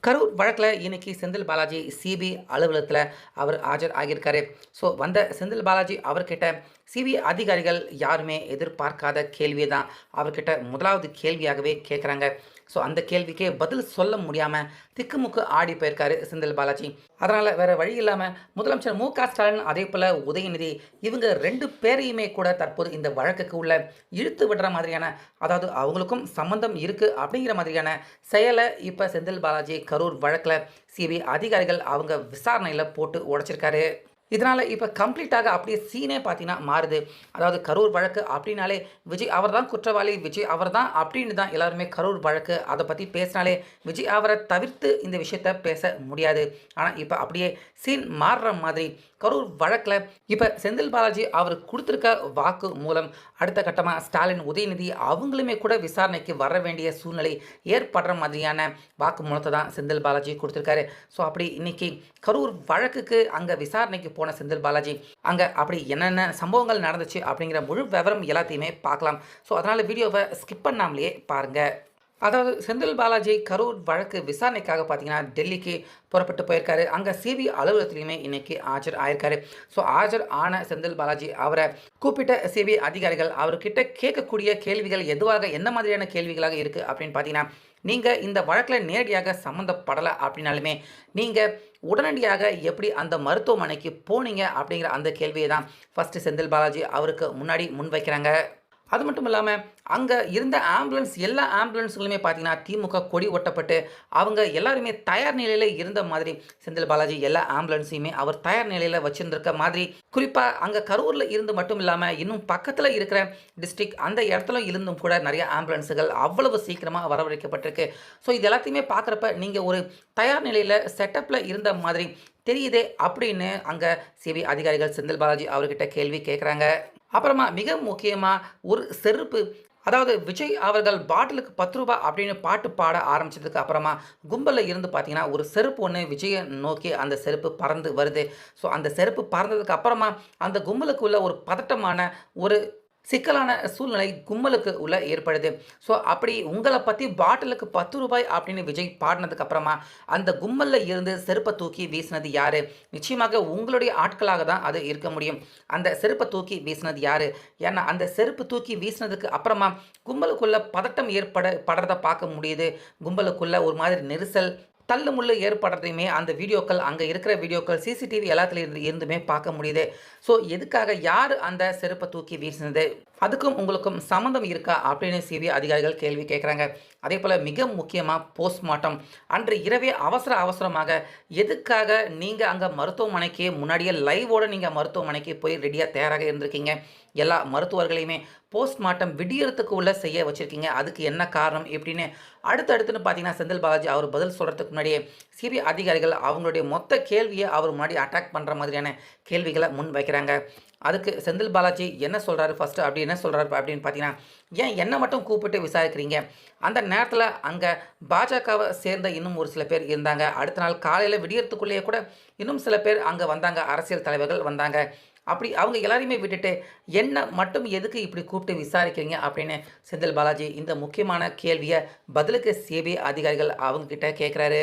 கரூர் வழக்கில் இன்னைக்கு செந்தில் பாலாஜி சிபிஐ அலுவலகத்தில் அவர் ஆஜர் ஆகியிருக்காரு. ஸோ வந்த செந்தில் பாலாஜி அவர்கிட்ட சிபிஐ அதிகாரிகள் யாருமே எதிர்பார்க்காத கேள்வியை தான் அவர்கிட்ட முதலாவது கேள்வியாகவே கேட்குறாங்க. ஸோ அந்த கேள்விக்கே பதில் சொல்ல முடியாமல் திக்குமுக்கு ஆடி போயிருக்காரு செந்தில் பாலாஜி. அதனால் வேறு வழி இல்லாமல் முதலமைச்சர் மு.க.ஸ்டாலின் அதே போல் உதயநிதி இவங்க 2 பேரையுமே கூட தற்போது இந்த வழக்குக்கு உள்ள இழுத்து விடுற மாதிரியான, அதாவது அவங்களுக்கும் சம்மந்தம் இருக்குது அப்படிங்கிற மாதிரியான செயலை இப்போ செந்தில் பாலாஜி கரூர் வழக்கில் சிபிஐ அதிகாரிகள் அவங்க விசாரணையில் போட்டு உடைச்சிருக்காரு. இதனால் இப்போ கம்ப்ளீட்டாக அப்படியே சீனே பார்த்தீங்கன்னா மாறுது. அதாவது கரூர் வழக்கு அப்படின்னாலே விஜய் அவர் தான் குற்றவாளி, விஜய் அவர் தான் அப்படின்னு தான் எல்லாருமே கரூர் வழக்கு அதை பற்றி பேசினாலே விஜய் அவரை தவிர்த்து இந்த விஷயத்த பேச முடியாது. ஆனால் இப்போ அப்படியே சீன் மாறுற மாதிரி கரூர் வழக்கில் இப்போ செந்தில் பாலாஜி அவர் கொடுத்துருக்க வாக்கு மூலம் அடுத்த கட்டமாக ஸ்டாலின், உதயநிதி அவங்களுமே கூட விசாரணைக்கு வர வேண்டிய சூழ்நிலை ஏற்படுற மாதிரியான வாக்கு மூலத்தை தான் செந்தில் பாலாஜி கொடுத்துருக்காரு. ஸோ அப்படி இன்னைக்கு கரூர் வழக்குக்கு அங்கே விசாரணைக்கு போன செந்தில் பாலாஜி அங்கே அப்படி என்னென்ன சம்பவங்கள் நடந்துச்சு அப்படிங்கிற முழு விவரம் எல்லாத்தையுமே பார்க்கலாம். ஸோ அதனால் வீடியோவை ஸ்கிப் பண்ணாமலேயே பாருங்கள். அதாவது செந்தில் பாலாஜி கரூர் வழக்கு விசாரணைக்காக பார்த்தீங்கன்னா டெல்லிக்கு புறப்பட்டு போயிருக்காரு. அங்கே சிபிஐ அலுவலகத்துலையுமே இன்னைக்கு ஆஜர் ஆயிருக்காரு. ஸோ ஆஜர் ஆன செந்தில் பாலாஜி அவரை கூப்பிட்ட சிபிஐ அதிகாரிகள் அவர்கிட்ட கேட்கக்கூடிய கேள்விகள் எதுவாக என்ன மாதிரியான கேள்விகளாக இருக்குது அப்படின்னு பார்த்தீங்கன்னா, நீங்கள் இந்த வழக்கில் நேரடியாக சம்மந்தப்படலை அப்படின்னாலுமே நீங்கள் உடனடியாக எப்படி அந்த மருத்துவமனைக்கு போனீங்க அப்படிங்கிற அந்த கேள்வியை தான் ஃபஸ்ட்டு செந்தில் பாலாஜி அவருக்கு முன்னாடி முன்வைக்கிறாங்க. அது மட்டும் இல்லாமல் அங்கே இருந்த ஆம்புலன்ஸ் எல்லா ஆம்புலன்ஸுகளுமே பார்த்தீங்கன்னா திமுக கொடி ஒட்டப்பட்டு அவங்க எல்லாருமே தயார் நிலையில் இருந்த மாதிரி செந்தில் பாலாஜி எல்லா ஆம்புலன்ஸையுமே அவர் தயார் நிலையில் வச்சுருந்துருக்க மாதிரி, குறிப்பாக அங்கே கரூரில் இருந்து மட்டும் இல்லாமல் இன்னும் பக்கத்தில் இருக்கிற டிஸ்ட்ரிக்ட் அந்த இடத்துல இருந்தும் கூட நிறைய ஆம்புலன்ஸுகள் அவ்வளவு சீக்கிரமாக வரவழைக்கப்பட்டிருக்கு. ஸோ இது எல்லாத்தையுமே பார்க்குறப்ப நீங்கள் ஒரு தயார் நிலையில் செட்டப்பில் இருந்த மாதிரி தெரியுதே அப்படின்னு அங்கே சிபிஐ அதிகாரிகள் செந்தில் பாலாஜி அவர்கிட்ட கேள்வி கேட்குறாங்க. அப்புறமா மிக முக்கியமாக ஒரு செருப்பு, அதாவது விஜய் அவர்கள் பாட்டிலுக்கு 10 ரூபாய் அப்படின்னு பாட்டு பாட ஆரம்பிச்சதுக்கு அப்புறமா கும்பலில் இருந்து பார்த்தீங்கன்னா ஒரு செருப்பு ஒன்று விஜயை நோக்கி அந்த செருப்பு பறந்து வருது. ஸோ அந்த செருப்பு பறந்ததுக்கு அப்புறமா அந்த கும்பலுக்குள்ள ஒரு பதட்டமான ஒரு சிக்கலான சூழ்நிலை கும்பலுக்கு உள்ள ஏற்படுது. ஸோ அப்படி உங்களை பற்றி பாட்டிலுக்கு 10 ரூபாய் அப்படின்னு விஜய் பாடினதுக்கு அப்புறமா அந்த கும்பலில் இருந்து செருப்பை தூக்கி வீசினது யார்? நிச்சயமாக உங்களுடைய ஆட்களாக தான் அது இருக்க முடியும். அந்த செருப்பை தூக்கி வீசினது யார்? ஏன்னா அந்த செருப்பு தூக்கி வீசினதுக்கு அப்புறமா கும்பலுக்குள்ள பதட்டம் படுறதை பார்க்க முடியுது. கும்பலுக்குள்ள ஒரு மாதிரி நெரிசல் தள்ளு முள்ளு ஏற்படுறதையுமே அந்த வீடியோக்கள், அங்கே இருக்கிற வீடியோக்கள், சிசிடிவி எல்லாத்துலேயும் இருந்துமே பார்க்க முடியுது. ஸோ எதுக்காக யார் அந்த செருப்பை தூக்கி வீசினது, அதுக்கும் உங்களுக்கும் சம்மந்தம் இருக்கா அப்படின்னு சிபிஐ அதிகாரிகள் கேள்வி கேட்குறாங்க. அதே போல் மிக முக்கியமாக போஸ்ட்மார்ட்டம் அன்று இரவே அவசரமாக எதுக்காக நீங்கள் அங்கே மருத்துவமனைக்கு முன்னாடியே லைவோடு நீங்கள் மருத்துவமனைக்கு போய் ரெடியாக தயாராக இருந்திருக்கீங்க? எல்லா மருத்துவர்களையுமே போஸ்ட்மார்ட்டம் விடியறதுக்கு உள்ள செய்ய வச்சுருக்கீங்க, அதுக்கு என்ன காரணம் இப்படின்னு அடுத்தடுத்துன்னு பார்த்தீங்கன்னா செந்தில் பாலாஜி அவர் பதில் சொல்கிறதுக்கு முன்னாடியே சிபிஐ அதிகாரிகள் அவங்களுடைய மொத்த கேள்வியை அவர் முன்னாடி அட்டாக் பண்ணுற மாதிரியான கேள்விகளை முன் வைக்கிறாங்க. அதுக்கு செந்தில் பாலாஜி என்ன சொல்கிறாரு ஃபஸ்ட்டு என்ன சொல்கிறாரு அப்படின்னு பார்த்தீங்கன்னா, ஏன் என்னை மட்டும் கூப்பிட்டு விசாரிக்கிறீங்க? அந்த நேரத்தில் அங்கே பாஜகவை சேர்ந்த இன்னும் ஒரு சில பேர் இருந்தாங்க. அடுத்த நாள் காலையில் விடியறதுக்குள்ளேயே கூட இன்னும் சில பேர் அங்கே வந்தாங்க, அரசியல் தலைவர்கள் வந்தாங்க. அப்படி அவங்க எல்லாரையுமே விட்டுட்டு என்ன மட்டும் எதுக்கு இப்படி கூப்பிட்டு விசாரிக்கிறீங்க அப்படின்னு செந்தில் பாலாஜி இந்த முக்கியமான கேள்வியை பதிலுக்கு சிபிஐ அதிகாரிகள் அவங்கக்கிட்ட கேட்குறாரு.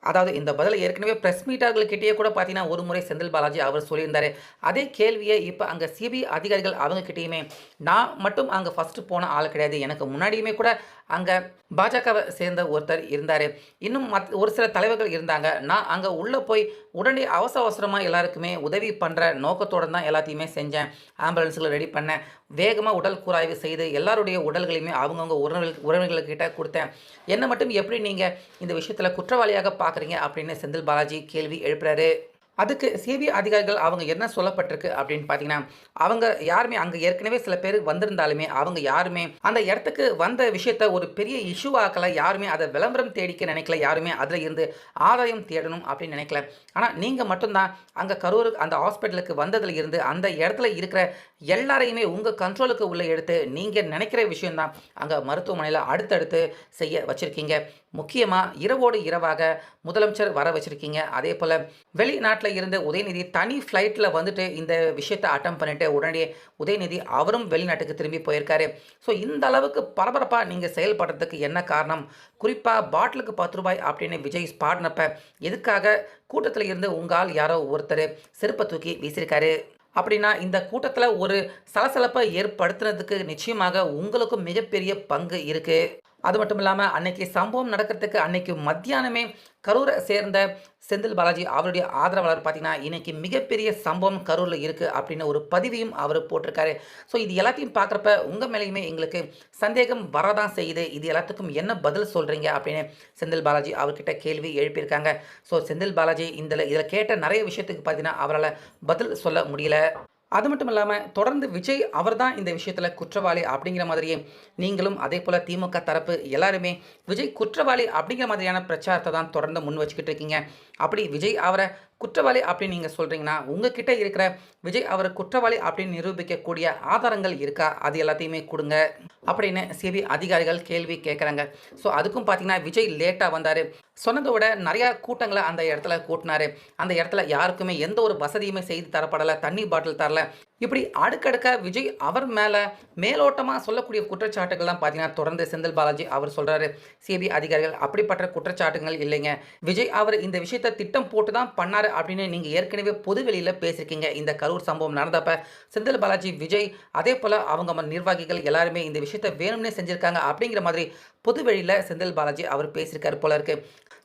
அதாவது இந்த பதிலை ஏற்கனவே ப்ரெஸ் மீட்டர்கள்கிட்டயே கூட பார்த்தீங்கன்னா ஒரு முறை செந்தில் பாலாஜி அவர் சொல்லியிருந்தார். அதே கேள்வியை இப்போ அங்கே சிபிஐ அதிகாரிகள் அவங்கக்கிட்டேயுமே, நான் மட்டும் அங்கே ஃபஸ்ட்டு போன ஆள் கிடையாது, எனக்கு முன்னாடியுமே கூட அங்கே பாஜகவை சேர்ந்த ஒருத்தர் இருந்தார், இன்னும் ஒரு சில தலைவர்கள் இருந்தாங்க. நான் அங்கே உள்ளே போய் உடனே அவசரமாக எல்லாருக்குமே உதவி பண்ணுற நோக்கத்தோடு தான் எல்லாத்தையுமே செஞ்சேன். ஆம்புலன்ஸுகளை ரெடி பண்ணேன், வேகமாக உடல் கூராய்வு செய்து எல்லாருடைய உடல்களையுமே அவங்கவுங்க உறவினர்கள்கிட்ட கொடுத்தேன். என்னை மட்டும் எப்படி நீங்கள் இந்த விஷயத்தில் குற்றவாளியாக பார்க்குறீங்க அப்படின்னு செந்தில் பாலாஜி கேள்வி எழுப்புறாரு. அதுக்கு சிபிஐ அதிகாரிகள் அவங்க என்ன சொல்லப்பட்டிருக்கு அப்படின்னு பார்த்தீங்கன்னா, அவங்க யாருமே அங்கே ஏற்கனவே சில பேர் வந்திருந்தாலுமே அவங்க யாருமே அந்த இடத்துக்கு வந்த விஷயத்த ஒரு பெரிய இஷ்யூ ஆக்கலை, யாருமே அதை விளம்பரம் தேடிக்க நினைக்கல, யாருமே அதில் இருந்து ஆதாயம் தேடணும் அப்படின்னு நினைக்கல. ஆனால் நீங்கள் மட்டும்தான் அங்கே கரூர் அந்த ஹாஸ்பிட்டலுக்கு வந்ததில் இருந்து அந்த இடத்துல இருக்கிற எல்லாரையுமே உங்கள் கண்ட்ரோலுக்கு உள்ளே எடுத்து நீங்கள் நினைக்கிற விஷயந்தான் அங்கே மருத்துவமனையில் அடுத்தடுத்து செய்ய வச்சுருக்கீங்க. முக்கியமாக இரவோடு இரவாக முதலமைச்சர் வர வச்சுருக்கீங்க. அதே போல் வெளிநாட்டில் கூட்டத்தில் இருந்து உதயநிதி தனி ஃப்ளைட்டில் வந்துட்டு இந்த விஷயத்தை அட்டம் பண்ணிட்டு உடனே உதயநிதி அவரும் வெளிநாட்டுக்கு திரும்பி போயிருக்காரு. ஸோ இந்த அளவுக்கு பரபரப்பாக நீங்கள் செயல்படுறதுக்கு என்ன காரணம்? குறிப்பாக பாட்டிலுக்கு ரூ. 10 அப்படின்னு விஜய் பாடினப்ப எதுக்காக கூட்டத்தில் இருந்து உங்கள் யாரோ ஒருத்தர் செருப்பை தூக்கி வீசியிருக்காரு? அப்படின்னா இந்த கூட்டத்தில் ஒரு சலசலப்பை ஏற்படுத்துனதுக்கு நிச்சயமாக உங்களுக்கும் மிகப்பெரிய பங்கு இருக்குது. அது மட்டும் இல்லாமல் அன்னைக்கு சம்பவம் நடக்கிறதுக்கு அன்னைக்கு மத்தியானமே கரூரை சேர்ந்த செந்தில் பாலாஜி அவருடைய ஆதரவாளர் பார்த்தீங்கன்னா இன்னைக்கு மிகப்பெரிய சம்பவம் கரூரில் இருக்குது அப்படின்னு ஒரு பதிவையும் அவர் போட்டிருக்காரு. ஸோ இது எல்லாத்தையும் பார்க்குறப்ப உங்கள் மேலேயுமே எங்களுக்கு சந்தேகம் வரதான் செய்யுது. இது எல்லாத்துக்கும் என்ன பதில் சொல்கிறீங்க அப்படின்னு செந்தில் பாலாஜி அவர்கிட்ட கேள்வி எழுப்பியிருக்காங்க. ஸோ செந்தில் பாலாஜி இதில் கேட்ட நிறைய விஷயத்துக்கு பார்த்தீங்கன்னா அவரால் பதில் சொல்ல முடியல. அது மட்டும் இல்லாமல் தொடர்ந்து விஜய் அவர் தான் இந்த விஷயத்தில் குற்றவாளி அப்படிங்கிற மாதிரியே நீங்களும் அதே போல் திமுக தரப்பு எல்லாருமே விஜய் குற்றவாளி அப்படிங்கிற மாதிரியான பிரச்சாரத்தை தான் தொடர்ந்து முன் வச்சுக்கிட்டு இருக்கீங்க. அப்படி விஜய் அவரை குற்றவாளி அப்படின்னு நீங்கள் சொல்கிறீங்கன்னா உங்ககிட்ட இருக்கிற விஜய் அவரை குற்றவாளி அப்படின்னு நிரூபிக்கக்கூடிய ஆதாரங்கள் இருக்கா? அது எல்லாத்தையுமே கொடுங்க அப்படின்னு சிபிஐ அதிகாரிகள் கேள்வி கேட்குறாங்க. ஸோ அதுக்கும் பார்த்தீங்கன்னா விஜய் லேட்டாக வந்தார். சொன்னதை விட நிறையா கூட்டங்களை அந்த இடத்துல கூட்டினாரு. அந்த இடத்துல யாருக்குமே எந்த ஒரு வசதியுமே செய்து தரப்படலை, தண்ணி பாட்டில் தரல. இப்படி அடுக்கடுக்க விஜய் அவர் மேலே மேலோட்டமாக சொல்லக்கூடிய குற்றச்சாட்டுகள் தான் பார்த்தீங்கன்னா தொடர்ந்து செந்தில் பாலாஜி அவர் சொல்கிறாரு. சிபிஐ அதிகாரிகள் அப்படிப்பட்ட குற்றச்சாட்டுகள் இல்லைங்க, விஜய் அவர் இந்த விஷயத்தை திட்டம் போட்டு தான் பண்ணார் அப்படின்னு நீங்கள் ஏற்கனவே பொதுவெளியில் பேசியிருக்கீங்க. இந்த கரூர் சம்பவம் நடந்தப்ப செந்தில் பாலாஜி விஜய் அதே போல் அவங்க நிர்வாகிகள் எல்லாருமே இந்த விஷயத்தை வேணும்னே செஞ்சுருக்காங்க அப்படிங்கிற மாதிரி பொதுவெளியில் செந்தில் பாலாஜி அவர் பேசியிருக்காரு போல இருக்கு.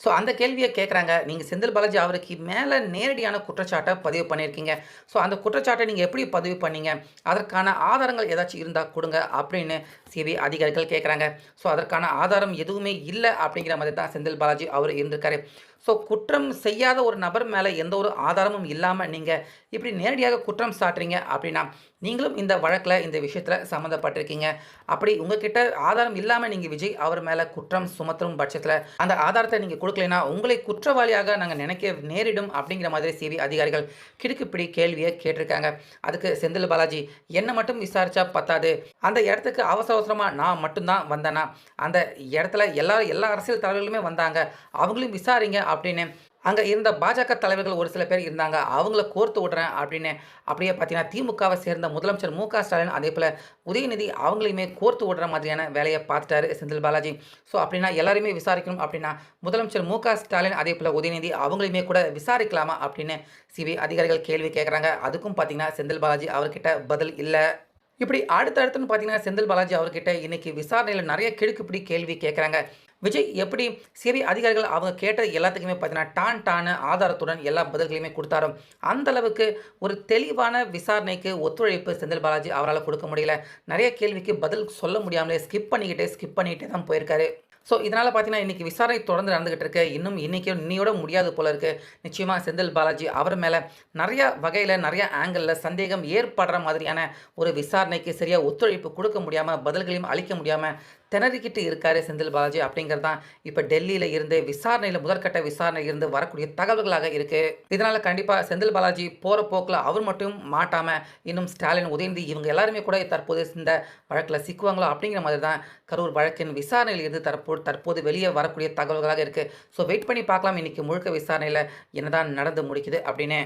ஸோ அந்த கேள்வியை கேட்குறாங்க. நீங்கள் செந்தில் பாலாஜி அவருக்கு மேலே நேரடியான குற்றச்சாட்டை பதிவு பண்ணியிருக்கீங்க. ஸோ அந்த குற்றச்சாட்டை நீங்கள் எப்படி பதிவு பண்ணீங்க? அதற்கான ஆதாரங்கள் ஏதாச்சும் இருந்தால் கொடுங்க அப்படின்னு சிபிஐ அதிகாரிகள் கேட்குறாங்க. ஸோ அதற்கான ஆதாரம் எதுவுமே இல்லை அப்படிங்கிற மாதிரி தான் செந்தில் பாலாஜி அவர் இருந்திருக்காரு. ஸோ குற்றம் செய்யாத ஒரு நபர் மேலே எந்த ஒரு ஆதாரமும் இல்லாமல் நீங்கள் இப்படி நேரடியாக குற்றம் சாட்டுறீங்க அப்படின்னா நீங்களும் இந்த வழக்கில் இந்த விஷயத்தில் சம்மந்தப்பட்டிருக்கீங்க. அப்படி உங்ககிட்ட ஆதாரம் இல்லாமல் நீங்கள் விஜய் அவர் மேலே குற்றம் சுமத்தும் பட்சத்தில் அந்த ஆதாரத்தை நீங்கள் கொடுக்கலைன்னா உங்களை குற்றவாளியாக நாங்கள் நினைக்க நேரிடும் அப்படிங்கிற மாதிரி சிபிஐ அதிகாரிகள் கிடுக்குப்பிடி கேள்வியை கேட்டிருக்காங்க. அதுக்கு செந்தில் பாலாஜி என்னை மட்டும் விசாரித்தா பத்தாது, அந்த இடத்துக்கு அவசர அவசரமாக நான் மட்டும்தான் வந்தேனா? அந்த இடத்துல எல்லா அரசியல் தலைவர்களுமே வந்தாங்க, அவங்களையும் விசாரிங்க அப்படின்னு அங்கே இருந்த பாஜக தலைவர்கள் ஒரு சில பேர் இருந்தாங்க, அவங்கள கோர்த்து விடுறேன் அப்படின்னு அப்படியே பார்த்தீங்கன்னா திமுகவை சேர்ந்த முதலமைச்சர் மு.க.ஸ்டாலின் அதே போல் உதயநிதி அவங்களையுமே கோர்த்து விடுற மாதிரியான வேலையை பார்த்துட்டாரு செந்தில் பாலாஜி. ஸோ அப்படின்னா எல்லாருமே விசாரிக்கணும் அப்படின்னா முதலமைச்சர் மு.க.ஸ்டாலின் அதே போல் உதயநிதி அவங்களையுமே கூட விசாரிக்கலாமா அப்படின்னு சிபிஐ அதிகாரிகள் கேள்வி கேட்குறாங்க. அதுக்கும் பார்த்தீங்கன்னா செந்தில் பாலாஜி அவர்கிட்ட பதில் இல்லை. இப்படி அடுத்தடுத்துன்னு பார்த்தீங்கன்னா செந்தில் பாலாஜி அவர்கிட்ட இன்னைக்கு விசாரணையில் நிறைய கிடுக்குப்பிடி கேள்வி கேட்குறாங்க. விஜய் எப்படி சிபிஐ அதிகாரிகள் அவங்க கேட்ட எல்லாத்துக்குமே பார்த்தீங்கன்னா டான ஆதாரத்துடன் எல்லா பதில்களையுமே கொடுத்தாரோ அந்த அளவுக்கு ஒரு தெளிவான விசாரணைக்கு ஒத்துழைப்பு செந்தில் பாலாஜி அவரால் கொடுக்க முடியல. நிறைய கேள்விக்கு பதில் சொல்ல முடியாமலே ஸ்கிப் பண்ணிக்கிட்டே தான் போயிருக்காரு. ஸோ இதனால் பார்த்தீங்கன்னா இன்றைக்கி விசாரணை தொடர்ந்து நடந்துகிட்டு இருக்கு. இன்னையோட முடியாது போல இருக்குது. நிச்சயமாக செந்தில் பாலாஜி அவர் மேலே நிறையா வகையில் நிறையா ஆங்கிளில் சந்தேகம் ஏற்படுற மாதிரியான ஒரு விசாரணைக்கு சரியாக ஒத்துழைப்பு கொடுக்க முடியாமல் பதில்களையும் அளிக்க முடியாமல் திணறிக்கிட்டு இருக்காரு செந்தில் பாலாஜி அப்படிங்கிறது தான் இப்போ டெல்லியில் இருந்து முதற்கட்ட விசாரணையில் இருந்து வரக்கூடிய தகவல்களாக இருக்குது. இதனால் கண்டிப்பாக செந்தில் பாலாஜி போகிற போக்கில் அவர் மட்டும் மாட்டாமல் இன்னும் ஸ்டாலின், உதயநிதி இவங்க எல்லாருமே கூட தற்போது இந்த வழக்கில் சிக்குவாங்களோ அப்படிங்கிற மாதிரி தான் கரூர் வழக்கின் விசாரணையில் இருந்து தற்போது வெளியே வரக்கூடிய தகவல்களாக இருக்குது. ஸோ வெயிட் பண்ணி பார்க்கலாம் இன்றைக்கி முழுக்க விசாரணையில் என்னதான் நடந்து முடிக்குது அப்படின்னு.